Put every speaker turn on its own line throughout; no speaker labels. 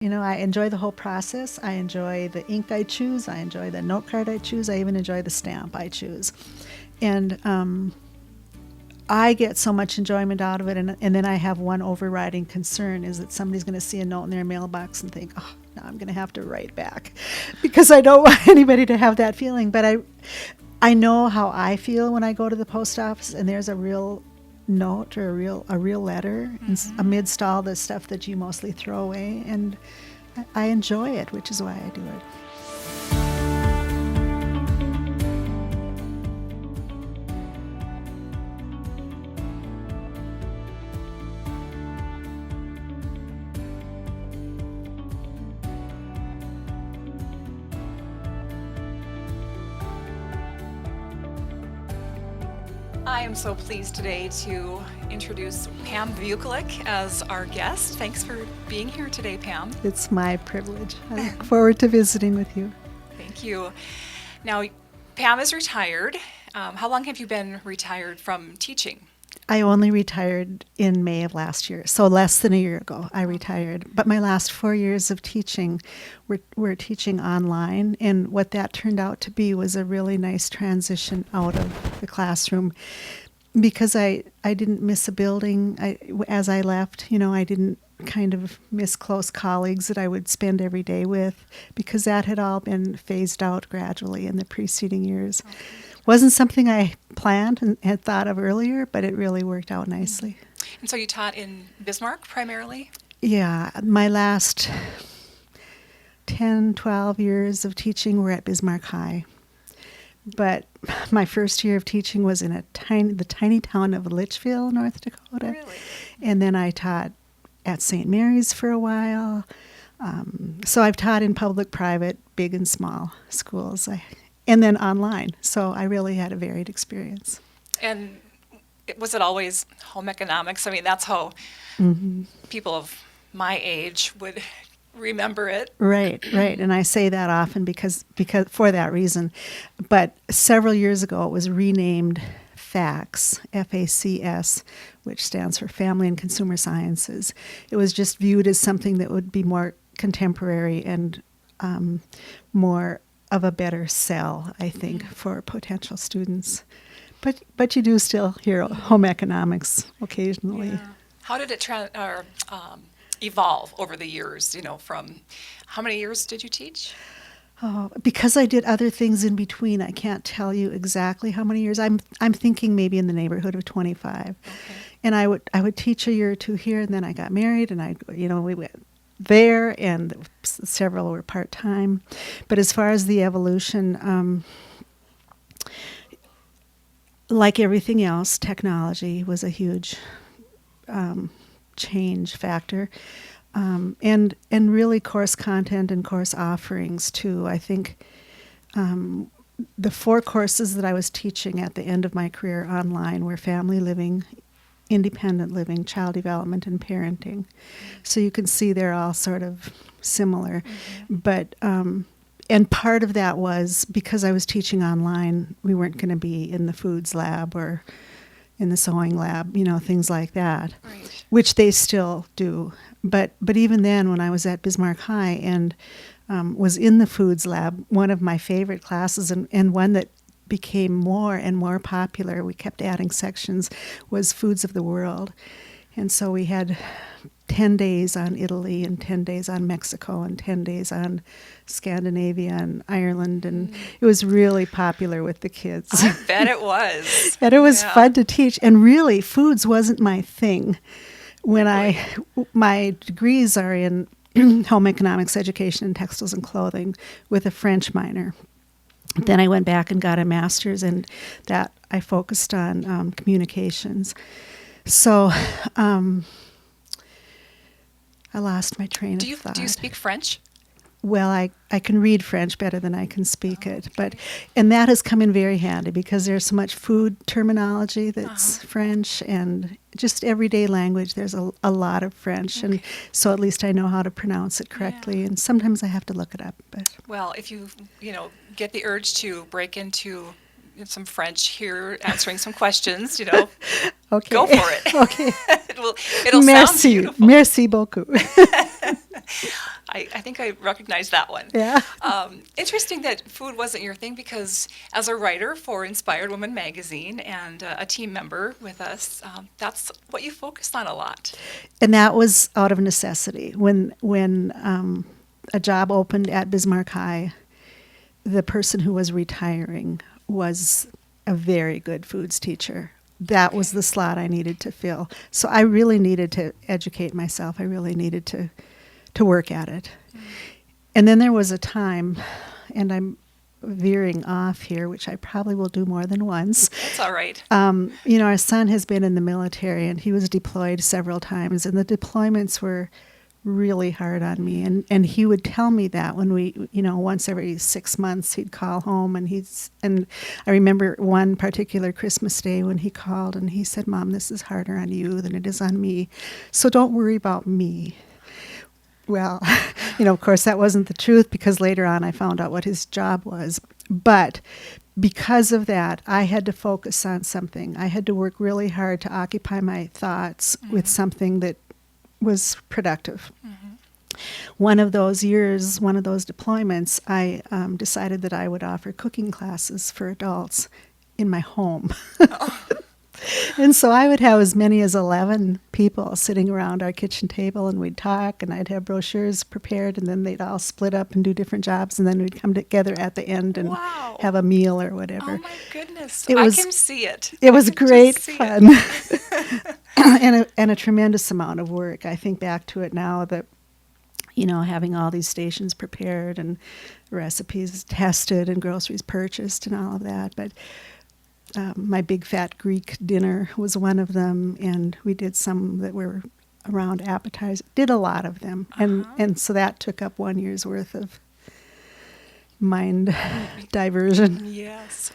I enjoy the whole process. I enjoy the ink I choose. I enjoy the note card I choose. I even enjoy the stamp I choose. And I get so much enjoyment out of it. And then I have one overriding concern is that somebody's going to see a note in their mailbox and think, oh, now I'm going to have to write back because I don't want anybody to have that feeling. But I know how I feel when I go to the post office and there's a real note or a real letter amidst all the stuff that you mostly throw away, and I enjoy it, which is why I do it.
I am so pleased today to introduce Pam Vukelic as our guest. Thanks for being here today, Pam.
It's my privilege. I look forward to visiting with you.
Thank you. Now, Pam is retired. How long have you been retired from teaching?
I only retired in May of last year, so less than a year ago I retired. But my last 4 years of teaching were teaching online, and what that turned out to be was a really nice transition out of the classroom because I didn't miss a building as I left. I didn't kind of miss close colleagues that I would spend every day with because that had all been phased out gradually in the preceding years. Okay. Wasn't something I planned and had thought of earlier, but it really worked out nicely.
And so you taught in Bismarck primarily?
Yeah, my last 10, 12 years of teaching were at Bismarck High. But my first year of teaching was in the tiny town of Litchfield, North Dakota.
Really?
And then I taught at St. Mary's for a while. So I've taught in public, private, big and small schools. And then online. So I really had a varied experience.
And was it always home economics? I mean, that's how people of my age would remember it.
Right. And I say that often because for that reason. But several years ago, it was renamed FACS, F-A-C-S, which stands for Family and Consumer Sciences. It was just viewed as something that would be more contemporary and more of a better sell, I think, for potential students. But you do still hear home economics occasionally.
Yeah. How did it evolve over the years, from how many years did you teach?
Oh, because I did other things in between, I can't tell you exactly how many years. I'm thinking maybe in the neighborhood of 25. Okay. And I would teach a year or two here, and then I got married, and we went there, and several were part-time. But as far as the evolution, like everything else, technology was a huge change factor. And really course content and course offerings, too. I think the 4 courses that I was teaching at the end of my career online were family living, independent living, child development, and parenting. So you can see they're all sort of similar. But and part of that was because I was teaching online, we weren't going to be in the foods lab or in the sewing lab, things like that, right. Which they still do. But even then, when I was at Bismarck High and was in the foods lab, one of my favorite classes and one that became more and more popular, we kept adding sections, was Foods of the World. And so we had 10 days on Italy and 10 days on Mexico and 10 days on Scandinavia and Ireland. And it was really popular with the kids.
I bet it was.
And it was fun to teach. And really, foods wasn't my thing. My degrees are in home economics, education, and textiles and clothing with a French minor. Then I went back and got a master's, and that I focused on communications. So I lost my train of thought.
Do you speak French?
Well, I can read French better than I can speak it, and that has come in very handy because there's so much food terminology that's French, and just everyday language. There's a lot of French, and so at least I know how to pronounce it correctly. And sometimes I have to look it up. But
well, if you get the urge to break into some French here, answering some questions,
okay.
Go for it.
Okay.
It'll sound beautiful.
Merci beaucoup.
I think I recognize that one.
Yeah.
Interesting that food wasn't your thing because as a writer for Inspired Women magazine and a team member with us, that's what you focused on a lot.
And that was out of necessity. When a job opened at Bismarck High, the person who was retiring was a very good foods teacher. That was the slot I needed to fill. So I really needed to educate myself. I really needed to work at it. And then there was a time, and I'm veering off here, which I probably will do more than once.
That's all right.
Our son has been in the military, and he was deployed several times, and the deployments were really hard on me. And he would tell me that when we, once every 6 months he'd call home, and I remember one particular Christmas day when he called and he said, "Mom, this is harder on you than it is on me. So don't worry about me." Well, of course that wasn't the truth because later on I found out what his job was. But because of that, I had to focus on something. I had to work really hard to occupy my thoughts with something that was productive. One of those years, one of those deployments, I decided that I would offer cooking classes for adults in my home. And so I would have as many as 11 people sitting around our kitchen table, and we'd talk, and I'd have brochures prepared, and then they'd all split up and do different jobs, and then we'd come together at the end and
Wow.
have a meal or whatever.
Oh my goodness.
It was-
I can see it.
It was
I can
great
just see
fun.
it.
and a tremendous amount of work. I think back to it now that, having all these stations prepared and recipes tested and groceries purchased and all of that. But my big fat Greek dinner was one of them, and we did some that were around appetizers. Did a lot of them, and so that took up 1 year's worth of mind diversion.
Yes.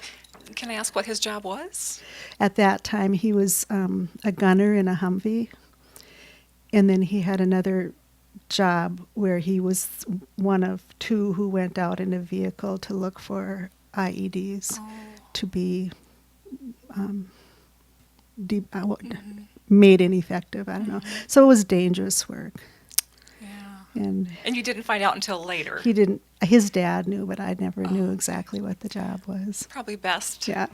Can I ask what his job was?
At that time, he was a gunner in a Humvee, and then he had another job where he was one of two who went out in a vehicle to look for IEDs to be made ineffective. I don't know. So it was dangerous work.
Yeah.
And
you didn't find out until later.
he didn't. His dad knew, but I never knew exactly what the job was.
Probably best.
Yeah.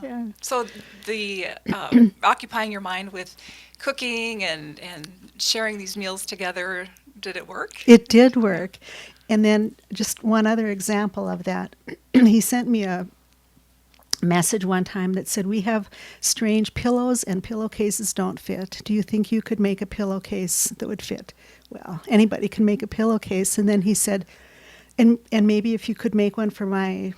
Yeah. So the occupying your mind with cooking and sharing these meals together, did it work?
It did work. And then just one other example of that, he sent me a message one time that said, "We have strange pillows and pillowcases don't fit. Do you think you could make a pillowcase that would fit?" Well, anybody can make a pillowcase. And then he said, and maybe if you could make one for my,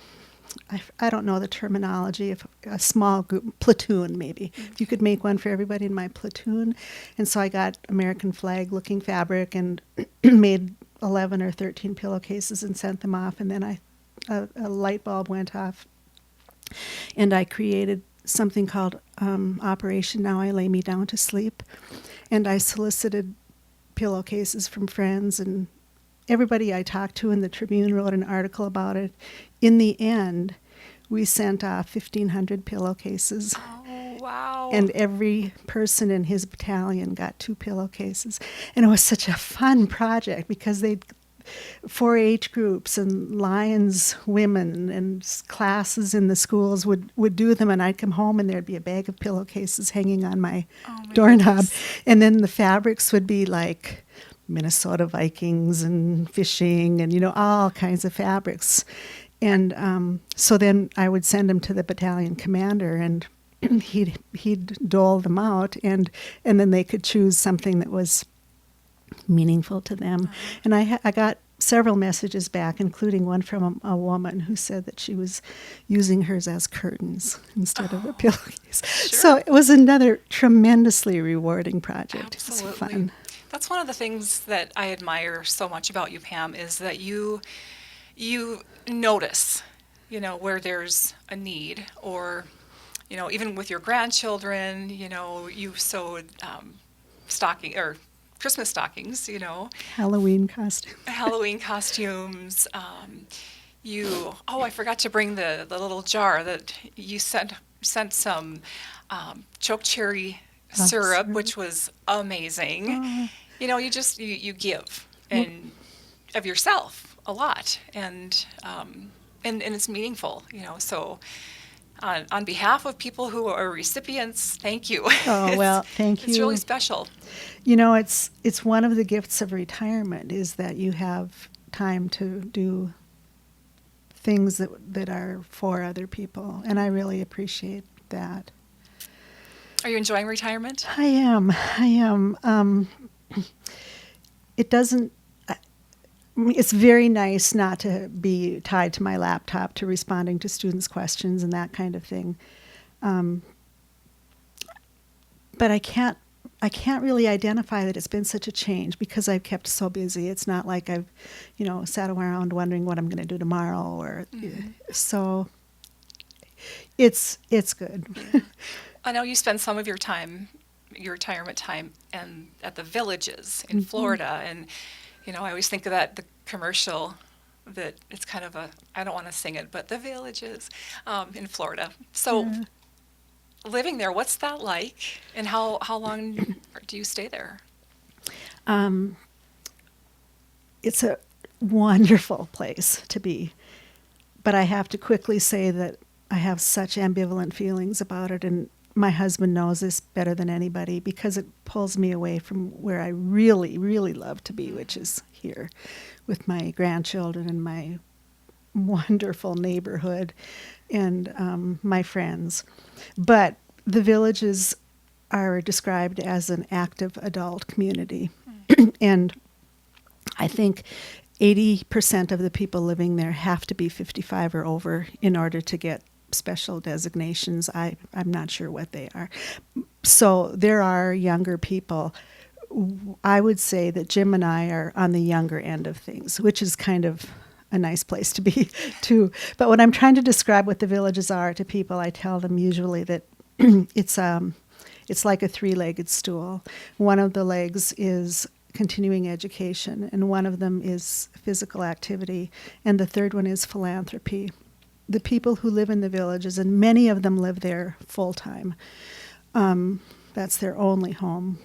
I don't know the terminology, if a small group, platoon maybe. If you could make one for everybody in my platoon. And so I got American flag looking fabric and made 11 or 13 pillowcases and sent them off. And then a light bulb went off. And I created something called Operation Now I Lay Me Down to Sleep. And I solicited pillowcases from friends, and everybody I talked to in the Tribune wrote an article about it. In the end, we sent off 1,500 pillowcases.
Oh, wow.
And every person in his battalion got 2 pillowcases. And it was such a fun project because 4-H groups and Lions women and classes in the schools would do them, and I'd come home and there'd be a bag of pillowcases hanging on my doorknob.
Goodness.
And then the fabrics would be like Minnesota Vikings and fishing and, all kinds of fabrics. And so then I would send them to the battalion commander, and he'd dole them out, and then they could choose something that was meaningful to them. And I got several messages back, including one from a woman who said that she was using hers as curtains instead of a pillowcase.
Sure.
So it was another tremendously rewarding project.
Absolutely.
It was fun.
That's one of the things that I admire so much about you, Pam, is that you notice, where there's a need, or, even with your grandchildren, you sewed Christmas stockings,
Halloween costume.
Halloween costumes. I forgot to bring the little jar that you sent some choke cherry syrup, which was amazing. You give, and of yourself a lot, and it's meaningful, So, on behalf of people who are recipients, thank you.
Oh, well, thank
It's really
you.
special.
It's one of the gifts of retirement is that you have time to do things that are for other people, and I really appreciate that.
Are you enjoying retirement?
I am. I am. It doesn't. It's very nice not to be tied to my laptop to responding to students' questions and that kind of thing. But I can't really identify that it's been such a change because I've kept so busy. It's not like I've, sat around wondering what I'm going to do tomorrow or so. It's good.
I know you spend some of your retirement time, and at the villages in Florida, and I always think of the commercial that it's kind of I don't want to sing it, but the villages in Florida. So.
Yeah.
Living there, what's that like, and how long do you stay there?
It's a wonderful place to be, but I have to quickly say that I have such ambivalent feelings about it, and my husband knows this better than anybody because it pulls me away from where I really, really love to be, which is here with my grandchildren and my wonderful neighborhood and my friends. But the villages are described as an active adult community. And I think 80% of the people living there have to be 55 or over in order to get special designations. I'm not sure what they are. So there are younger people. I would say that Jim and I are on the younger end of things, which is kind of a nice place to be too. But when I'm trying to describe what the villages are to people, I tell them usually that it's like a three-legged stool. One of the legs is continuing education, and one of them is physical activity, and the third one is philanthropy. The people who live in the villages, and many of them live there full-time, that's their only home,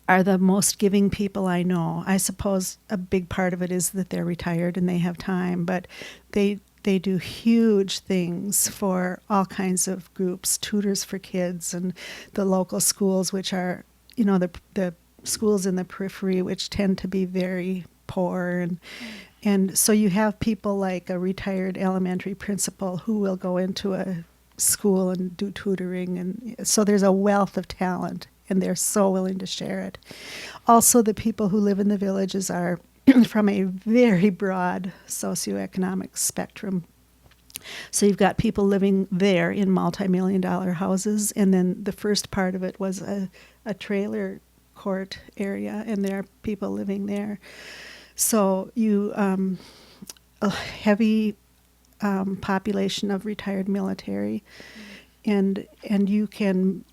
are the most giving people I know. I suppose a big part of it is that they're retired and they have time, but they do huge things for all kinds of groups, tutors for kids and the local schools, which are, the schools in the periphery, which tend to be very poor. And so you have people like a retired elementary principal who will go into a school and do tutoring. And so there's a wealth of talent, and they're so willing to share it. Also, the people who live in the villages are from a very broad socioeconomic spectrum. So you've got people living there in multi-million-dollar houses, and then the first part of it was a trailer court area, and there are people living there. So you a heavy population of retired military. And you can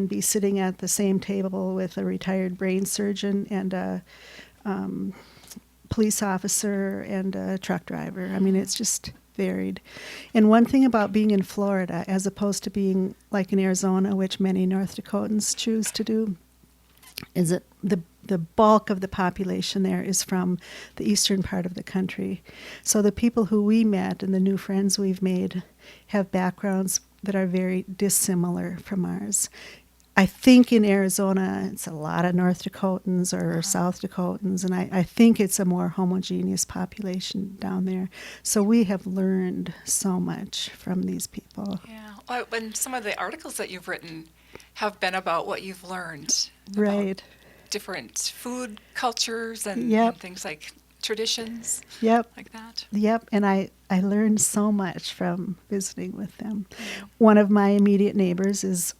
be sitting at the same table with a retired brain surgeon and a police officer and a truck driver. I mean, it's just varied. And one thing about being in Florida, as opposed to being like in Arizona, which many North Dakotans choose to do, is that the bulk of the population there is from the eastern part of the country. So the people who we met and the new friends we've made have backgrounds that are very dissimilar from ours. I think in Arizona it's a lot of North Dakotans or South Dakotans, and I think it's a more homogeneous population down there. So we have learned so much from these people.
Yeah. Well, and some of the articles that you've written have been about what you've learned.
Right.
Different food cultures and,
Yep.
and things like traditions.
Yep.
Like that.
Yep, and I learned so much from visiting with them. One of my immediate neighbors is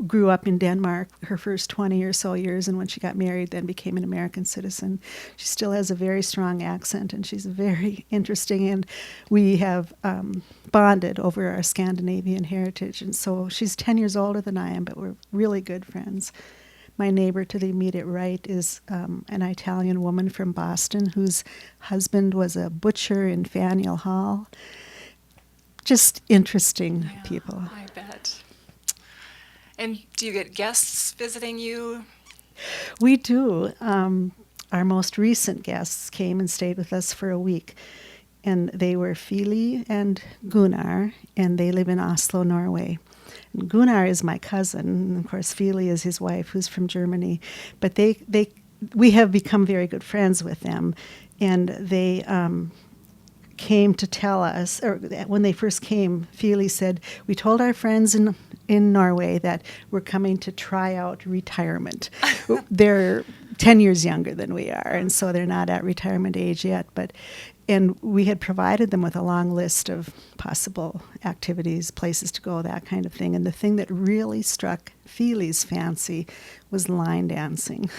grew up in Denmark her first 20 or so years, and when she got married then became an American citizen. She still has a very strong accent, and she's very interesting, and we have bonded over our Scandinavian heritage. And so she's 10 years older than I am, but we're really good friends. My neighbor to the immediate right is an Italian woman from Boston whose husband was a butcher in Faneuil Hall. Just interesting people.
I bet. And do you get guests visiting you?
We do. Our most recent guests came and stayed with us for a week, and they were Fili and Gunnar, and they live in Oslo, Norway. And Gunnar is my cousin, and of course Fili is his wife, who's from Germany. But we have become very good friends with them, and they came to tell us, or when they first came, Fili said, we told our friends in Norway that we're coming to try out retirement. They're 10 years younger than we are, and so they're not at retirement age yet. And we had provided them with a long list of possible activities, places to go, that kind of thing. And the thing that really struck Fili's fancy was line dancing.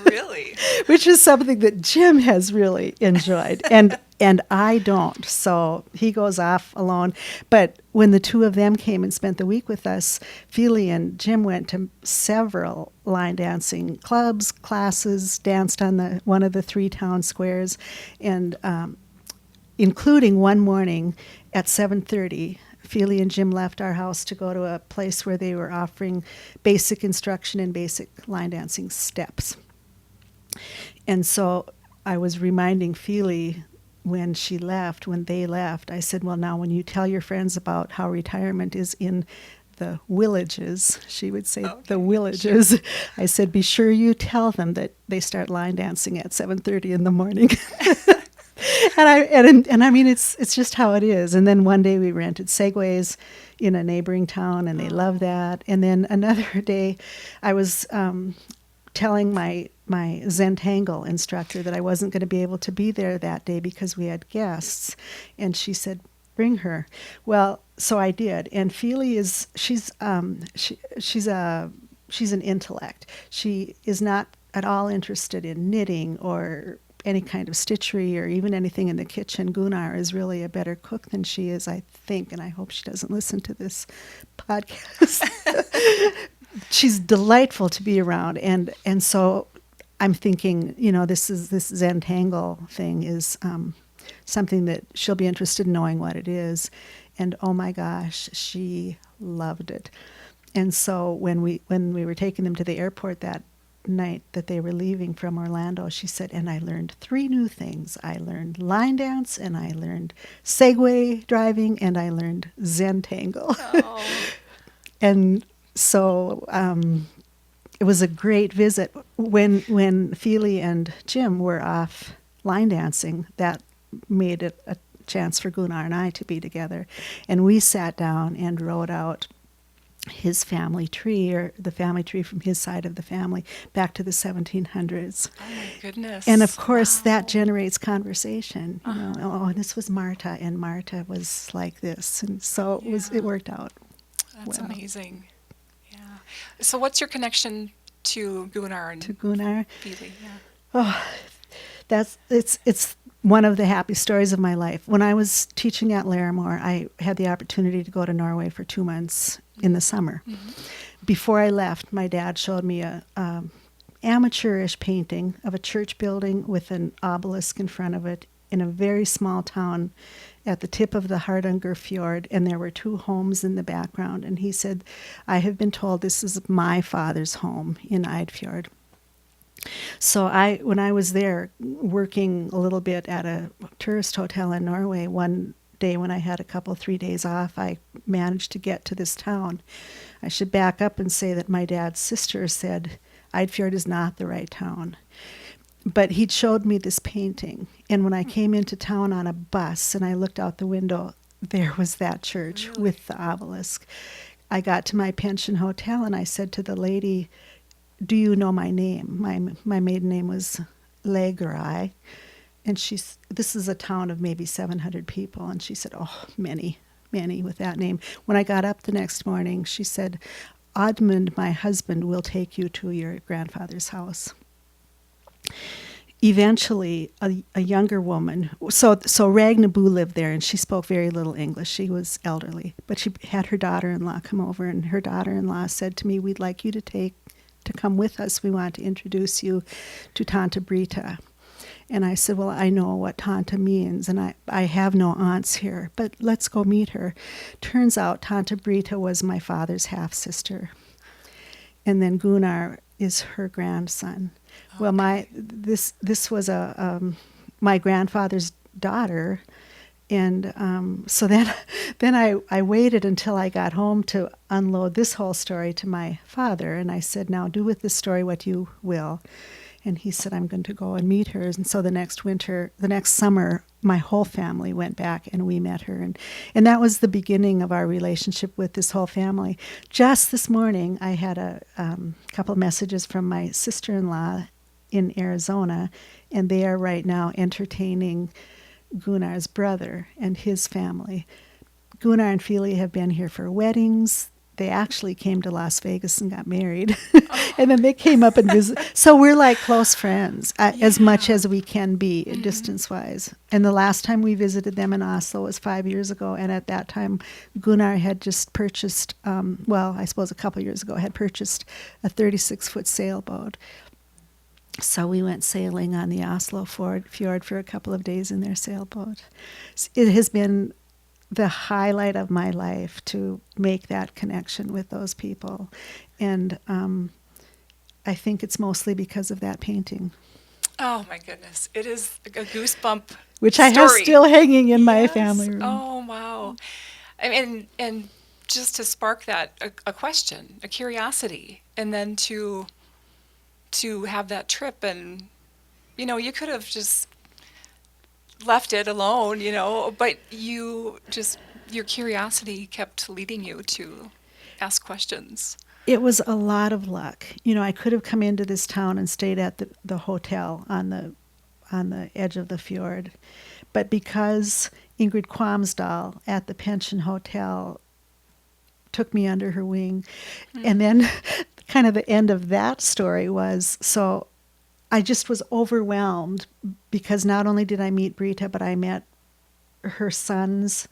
Really?
Which is something that Jim has really enjoyed. And I don't. So he goes off alone. But when the two of them came and spent the week with us, Fili and Jim went to several line dancing clubs, classes, danced on one of the 3 town squares, and including one morning at 7:30, Fili and Jim left our house to go to a place where they were offering basic instruction in basic line dancing steps. And so I was reminding Fili when they left, I said, well, now when you tell your friends about how retirement is in the villages, she would say, okay, the villages. Sure. I said, be sure you tell them that they start line dancing at 7:30 in the morning. And I mean, it's just how it is. And then one day we rented Segways in a neighboring town, and they love that. And then another day, I was telling my Zentangle instructor that I wasn't going to be able to be there that day because we had guests, and she said, bring her. Well, so I did. And Fili she's an intellect. She is not at all interested in knitting or any kind of stitchery or even anything in the kitchen. Gunnar is really a better cook than she is, I think, and I hope she doesn't listen to this podcast. She's delightful to be around, and so I'm thinking, this Zentangle thing is something that she'll be interested in knowing what it is. And oh my gosh, she loved it. And so when we were taking them to the airport that night that they were leaving from Orlando, she said, and I learned 3 new things. I learned line dance, and I learned Segway driving, and I learned Zentangle. Oh. And so it was a great visit. When Fili and Jim were off line dancing, that made it a chance for Gunnar and I to be together. And we sat down and wrote out his family tree, or the family tree from his side of the family, back to the 1700s.
Oh my goodness.
And of course, that generates conversation. Oh, this was Marta, and Marta was like this. And so it worked out.
That's amazing. Yeah. So what's your connection to Gunnar and Fili? Yeah.
Oh, it's one of the happy stories of my life. When I was teaching at Larimore, I had the opportunity to go to Norway for 2 months in the summer. Mm-hmm. Before I left, my dad showed me a amateurish painting of a church building with an obelisk in front of it in a very small town at the tip of the Hardanger Fjord, and there were 2 homes in the background. And he said, I have been told this is my father's home in Eidfjord. So when I was there working a little bit at a tourist hotel in Norway, one day when I had 3 days off, I managed to get to this town. I should back up and say that my dad's sister said Eidfjord is not the right town. But he'd showed me this painting, and when I came into town on a bus and I looked out the window, there was that church with the obelisk. I got to my pension hotel and I said to the lady, do you know my name? My maiden name was Legerai. And this is a town of maybe 700 people. And she said, oh, many with that name. When I got up the next morning, she said, Oddmund, my husband, will take you to your grandfather's house. Eventually, a younger woman, so Ragnabu lived there, and she spoke very little English. She was elderly, but she had her daughter-in-law come over, and her daughter-in-law said to me, we'd like you to come with us. We want to introduce you to Tante Brita. And I said, well, I know what Tante means, and I have no aunts here, but let's go meet her. Turns out Tante Brita was my father's half-sister. And then Gunnar is her grandson.
Okay.
Well, this was my grandfather's daughter, and so then then I waited until I got home to unload this whole story to my father, and I said, "Now do with this story what you will." And he said, "I'm going to go and meet her." And so the next summer, my whole family went back and we met her. And that was the beginning of our relationship with this whole family. Just this morning, I had a couple of messages from my sister-in-law in Arizona, and they are right now entertaining Gunnar's brother and his family. Gunnar and Feely have been here for weddings. They actually came to Las Vegas and got married. And then they came up and visited. So we're like close friends, as much as we can be distance-wise. And the last time we visited them in Oslo was 5 years ago. And at that time, Gunnar had just purchased, I suppose a couple years ago, had purchased a 36-foot sailboat. So we went sailing on the Oslo fjord for a couple of days in their sailboat. It has been the highlight of my life to make that connection with those people. And I think it's mostly because of that painting.
Oh my goodness. It is a goosebump
Which
story.
I have still hanging in my family room.
Oh, wow. And just to spark that, a question, a curiosity, and then to have that trip, and, you could have just left it alone, but your curiosity kept leading you to ask questions.
It was a lot of luck. I could have come into this town and stayed at the hotel on the edge of the fjord. But because Ingrid Quamsdal at the Pension Hotel took me under her wing, and then kind of the end of that story was, so I just was overwhelmed because not only did I meet Brita, but I met her sons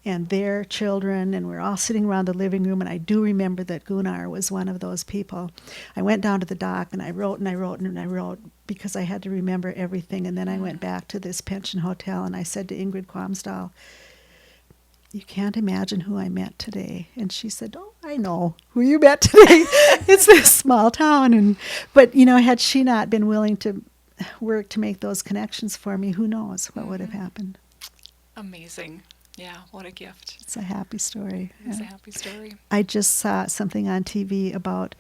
and their children, and we're all sitting around the living room, and I do remember that Gunnar was one of those people. I went down to the dock, and I wrote and I wrote and I wrote because I had to remember everything, and then I went back to this pension hotel, and I said to Ingrid Quamsdal, "You can't imagine who I met today." And she said, "Oh, I know who you met today. It's this small town." But, had she not been willing to work to make those connections for me, who knows what would have happened.
Amazing. Yeah, what a gift.
It's a happy story.
It's a happy story.
I just saw something on TV about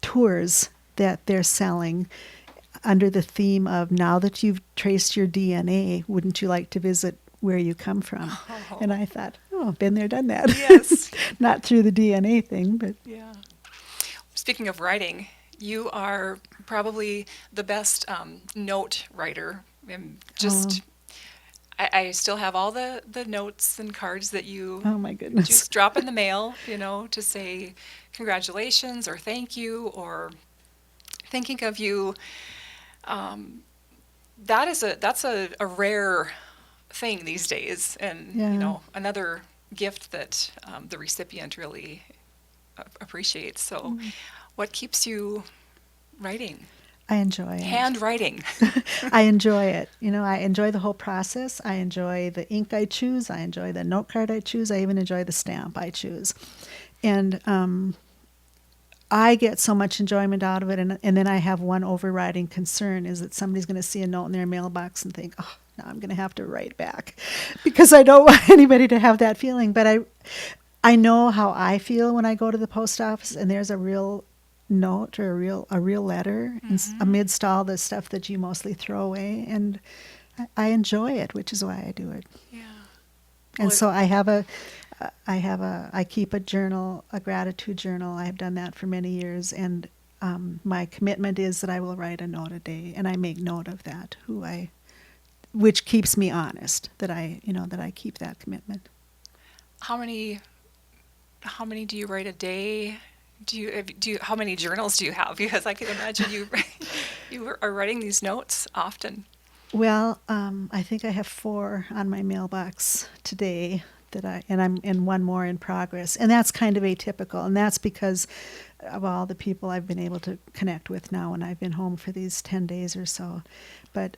tours that they're selling under the theme of, now that you've traced your DNA, wouldn't you like to visit where you come from? Oh. And I thought, been there, done that.
Yes.
Not through the DNA thing, but...
Yeah. Speaking of writing, you are probably the best note writer. I still have all the notes and cards that you
oh my goodness.
just drop in the mail, to say congratulations or thank you or thinking of you. That's a rare thing these days, and another gift that the recipient really appreciates. So, what keeps you writing?
I enjoy it.
Handwriting.
I enjoy it. I enjoy the whole process. I enjoy the ink I choose. I enjoy the note card I choose. I even enjoy the stamp I choose. And I get so much enjoyment out of it. And then I have one overriding concern, is that somebody's going to see a note in their mailbox and think, oh, now I'm going to have to write back, because I don't want anybody to have that feeling. But I know how I feel when I go to the post office and there's a real note or a real letter amidst all the stuff that you mostly throw away, and I enjoy it, which is why I do it.
Yeah.
And so I keep a journal, a gratitude journal. I have done that for many years, and my commitment is that I will write a note a day, and I make note of that, which keeps me honest, that I keep that commitment.
How many do you write a day? How many journals do you have? Because I can imagine you are writing these notes often.
Well, I think I have 4 on my mailbox today and I'm in one more in progress, and that's kind of atypical, and that's because of all the people I've been able to connect with now when I've been home for these 10 days or so. But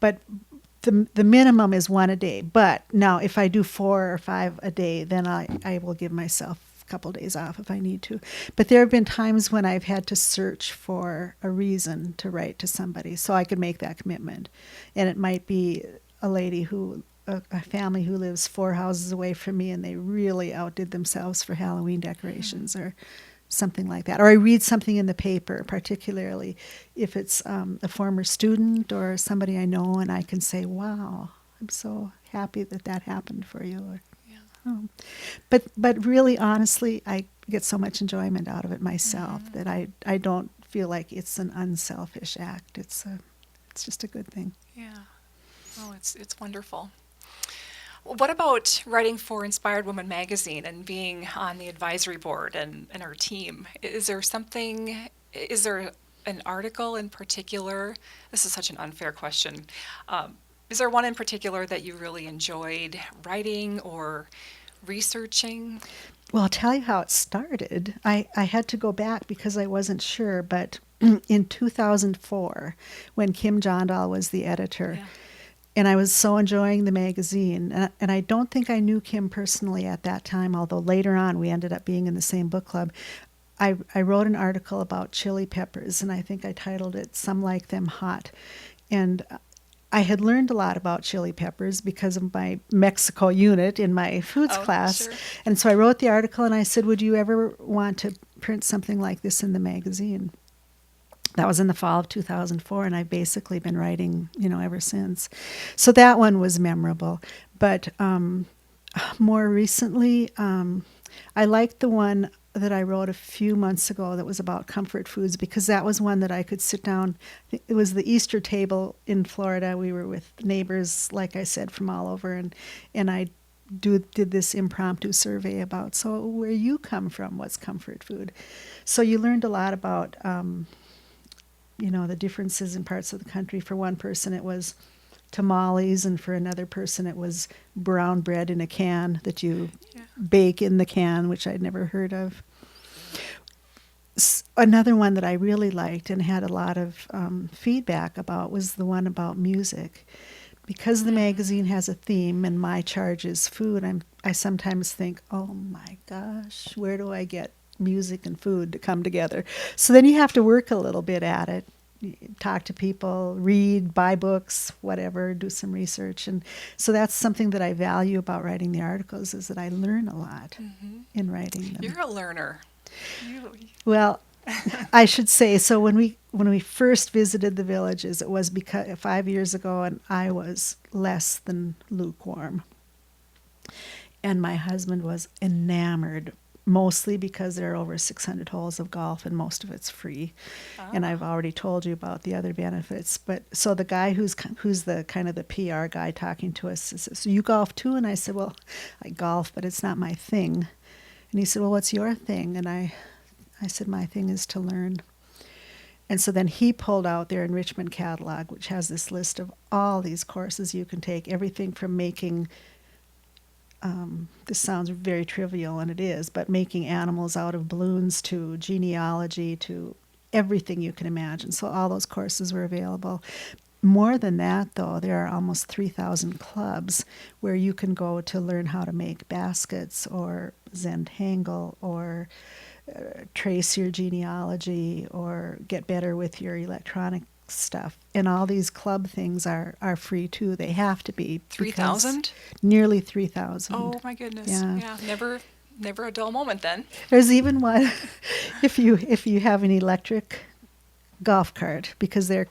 the minimum is 1 a day. But now, if I do 4 or 5 a day, then I will give myself a couple days off if I need to. But there have been times when I've had to search for a reason to write to somebody so I could make that commitment. And it might be a lady a family who lives 4 houses away from me, and they really outdid themselves for Halloween decorations or something like that. Or I read something in the paper, particularly if it's a former student or somebody I know, and I can say, wow, I'm so happy that happened for you. Or, but really, honestly, I get so much enjoyment out of it myself that I don't feel like it's an unselfish act. It's just a good thing.
Yeah. Oh, it's wonderful. Well, what about writing for Inspired Woman magazine and being on the advisory board and our team? Is there an article in particular? This is such an unfair question. Is there one in particular that you really enjoyed writing or researching?
Well, I'll tell you how it started. I had to go back because I wasn't sure, but in 2004, when Kim Jondal was the editor,
Yeah.
and I was so enjoying the magazine, and I don't think I knew Kim personally at that time, although later on we ended up being in the same book club. I wrote an article about chili peppers, and I think I titled it "Some Like Them Hot." And I had learned a lot about chili peppers because of my Mexico unit in my foods class.
Sure.
And so I wrote the article, and I said, would you ever want to print something like this in the magazine? That was in the fall of 2004, and I've basically been writing, ever since. So that one was memorable. But more recently, I liked the one that I wrote a few months ago that was about comfort foods, because that was one that I could sit down. It was the Easter table in Florida. We were with neighbors, like I said, from all over, and I did this impromptu survey about, so where you come from, what's comfort food? So you learned a lot about the differences in parts of the country. For one person, it was tamales, and for another person, it was brown bread in a can that you bake in the can, which I'd never heard of. Another one that I really liked and had a lot of feedback about was the one about music. Because the magazine has a theme and my charge is food, I sometimes think, oh my gosh, where do I get music and food to come together? So then you have to work a little bit at it, talk to people, read, buy books, whatever, do some research. And so that's something that I value about writing the articles, is that I learn a lot in writing them.
You're a learner.
Well, I should say, so when we first visited the villages, it was 5 years ago, and I was less than lukewarm. And my husband was enamored, mostly because there are over 600 holes of golf, and most of it's free. And I've already told you about the other benefits. But so the guy who's the kind of the PR guy talking to us says, so you golf too? And I said, well, I golf, but it's not my thing. And he said, well, what's your thing? And I said, my thing is to learn. And so then he pulled out their enrichment catalog, which has this list of all these courses you can take, everything from making, this sounds very trivial, and it is, but making animals out of balloons to genealogy to everything you can imagine. So all those courses were available. More than that, though, there are almost 3,000 clubs where you can go to learn how to make baskets or zentangle or trace your genealogy or get better with your electronic stuff. And all these club things are free, too. They have to be.
3,000?
Nearly 3,000.
Oh, my goodness.
Yeah.
Never a dull moment then.
There's even one, if you have an electric golf cart, because they're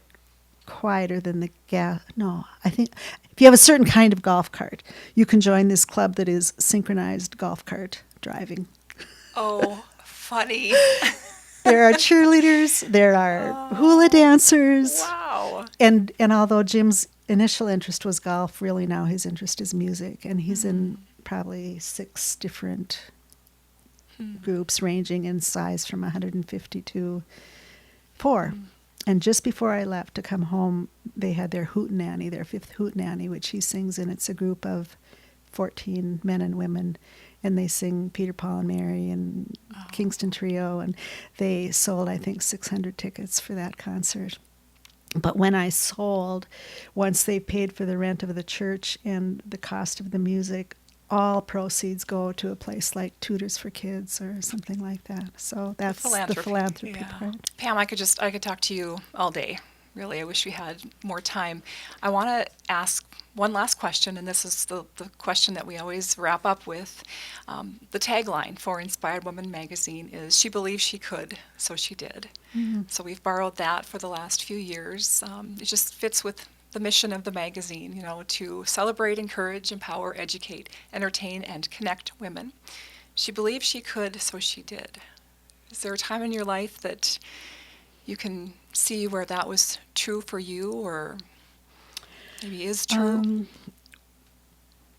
quieter than the gas. No, I think if you have a certain kind of golf cart, you can join this club that is synchronized golf cart driving.
Oh, funny.
There are cheerleaders, there are hula dancers.
Wow.
And although Jim's initial interest was golf, really now his interest is music, and he's in probably 6 different groups ranging in size from 150 to 4. And just before I left to come home, they had their hootenanny, their 5th hootenanny, which he sings in. It's a group of 14 men and women, and they sing Peter, Paul, and Mary and Kingston Trio, and they sold, I think, 600 tickets for that concert. But when I sold, once they paid for the rent of the church and the cost of the music, all proceeds go to a place like Tutors for Kids or something like that. So that's the philanthropy
Yeah.
part.
Pam, I could talk to you all day. Really, I wish we had more time. I want to ask one last question, and this is the question that we always wrap up with. The tagline for Inspired Woman magazine is, "She believed she could, so she did." So we've borrowed that for the last few years. It just fits with the mission of the magazine, to celebrate, encourage, empower, educate, entertain, and connect women. She believed she could, so she did. Is there a time in your life that you can see where that was true for you, or maybe is true?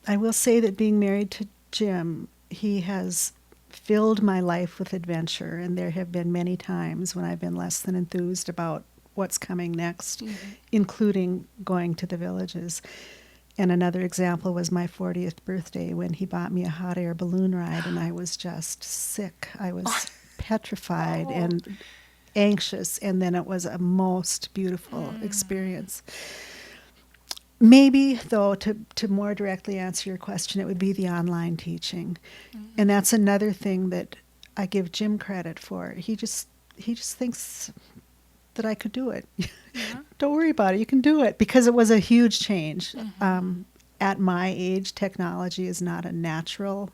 I will say that being married to Jim, he has filled my life with adventure, and there have been many times when I've been less than enthused about what's coming next, including going to the villages. And another example was my 40th birthday when he bought me a hot air balloon ride, and I was just sick. I was petrified and anxious, and then it was a most beautiful experience. Maybe, though, to more directly answer your question, it would be the online teaching. And that's another thing that I give Jim credit for. He just thinks that I could do it. Don't worry about it. You can do it. Because it was a huge change. At my age, technology is not a natural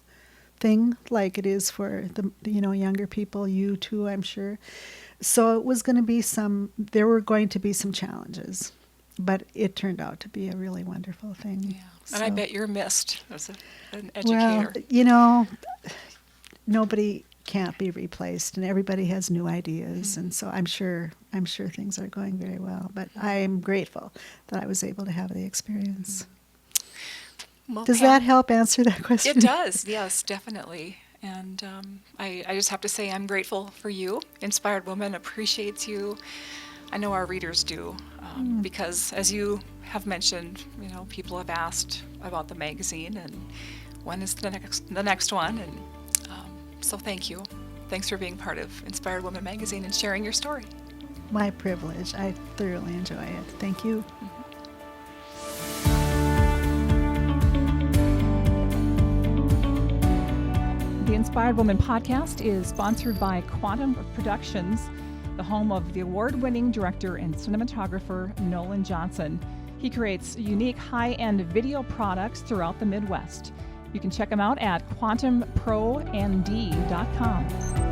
thing like it is for the younger people. You too, I'm sure. So it was going to be there were going to be some challenges, but it turned out to be a really wonderful thing.
Yeah.
So,
And I bet you're missed as an educator.
Well, nobody can't be replaced, and everybody has new ideas, and so I'm sure things are going very well. But I am grateful that I was able to have the experience.
Well,
Does
Pam,
that help answer that question?
It does, yes, definitely. And I just have to say I'm grateful for you. Inspired Woman appreciates you. I know our readers do, because as you have mentioned, people have asked about the magazine and when is the next one, and so thank you. Thanks for being part of Inspired Woman magazine and sharing your story.
My privilege. I thoroughly enjoy it. Thank you.
The Inspired Woman podcast is sponsored by Quantum Productions, the home of the award-winning director and cinematographer Nolan Johnson. He creates unique high-end video products throughout the Midwest. You can check him out at quantumprond.com.